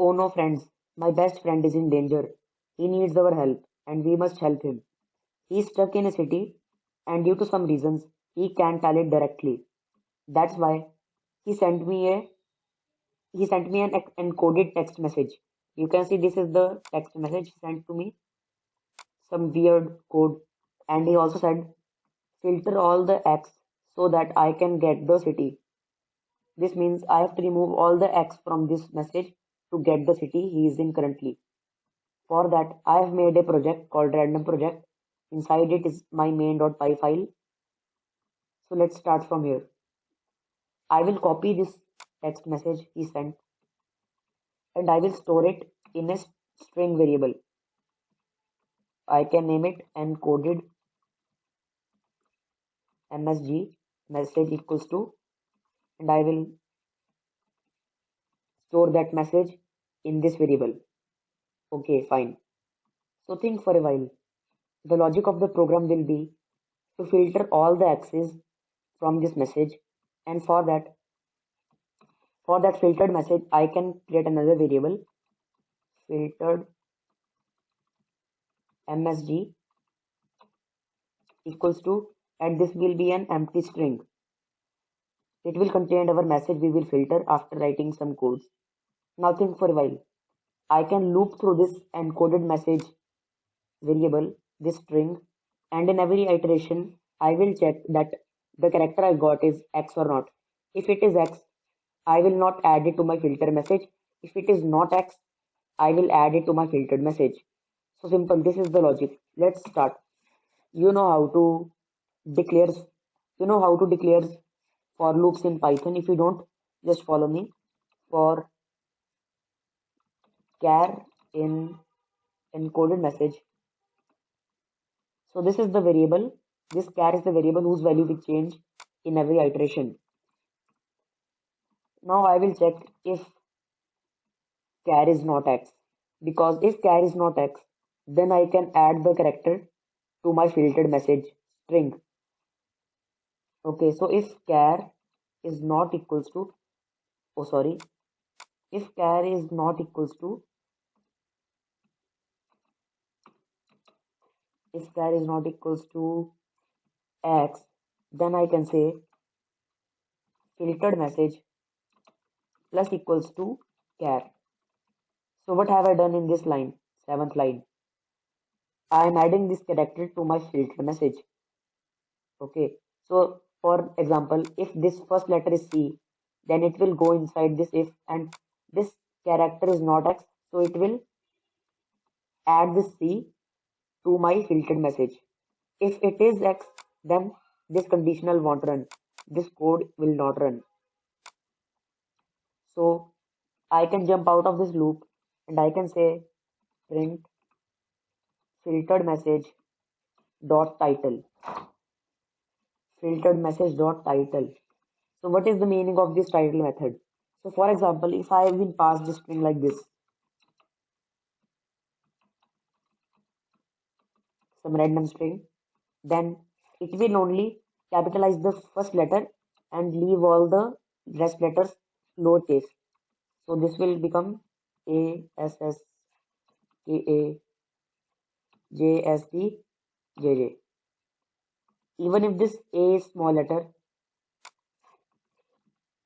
Oh no, friends, my best friend is in danger. He needs our help, and we must help him. He's stuck in a city, and due to some reasons, he can't tell it directly. That's why he sent me a he sent me an encoded text message. You can see this is the text message sent to me, some weird code, and he also said filter all the X so that I can get the city. This means I have to remove all the X from this message to get the city he is in currently. For that, I have made a project called random project. Inside it is my main.py file. So let's start from here. I will copy this text message he sent and I will store it in a string variable. I can name it encoded msg message equals to, and I will store that message in this variable. Okay, fine. So think for a while. The logic of the program will be to filter all the X's from this message, and for that filtered message I can create another variable filtered msg equals to, and this will be an empty string. It will contain our message we will filter after writing some codes. Now think for a while. I can loop through this encoded message variable, this string, and in every iteration I will check that the character I got is X or not. If it is X, I will not add it to my filter message. If it is not X, I will add it to my filtered message. So simple, this is the logic. Let's start. You know how to declare for loops in Python. If you don't, just follow me. For char in encoded message. So this is the variable. This char is the variable whose value we change in every iteration. Now I will check if char is not X, because if char is not X, then I can add the character to my filtered message string. Okay, so if char is not equals to, oh sorry, if char is not equals to, if char is not equals to X, then I can say filtered message plus equals to char. So what have I done in this line, 7th line? I am adding this character to my filter message. Okay, so for example, if this first letter is C, then it will go inside this if, and this character is not X, so it will add this C to my filtered message. If it is X, then this conditional won't run. This code will not run. So I can jump out of this loop and I can say print filtered message dot title. Filtered message dot title. So what is the meaning of this title method? So for example, if I have been passed a string like this, some random string, then it will only capitalize the first letter and leave all the rest letters lowercase. So this will become A S S K A J S T J J. Even if this A is small letter,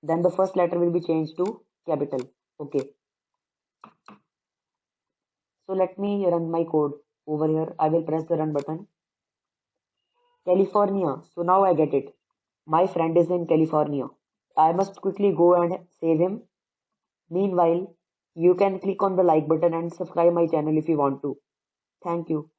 then the first letter will be changed to capital. Okay. So let me run my code over here. I will press the run button. California. So now I get it. My friend is in California. I must quickly go and save him. Meanwhile, you can click on the like button and subscribe my channel if you want to. Thank you.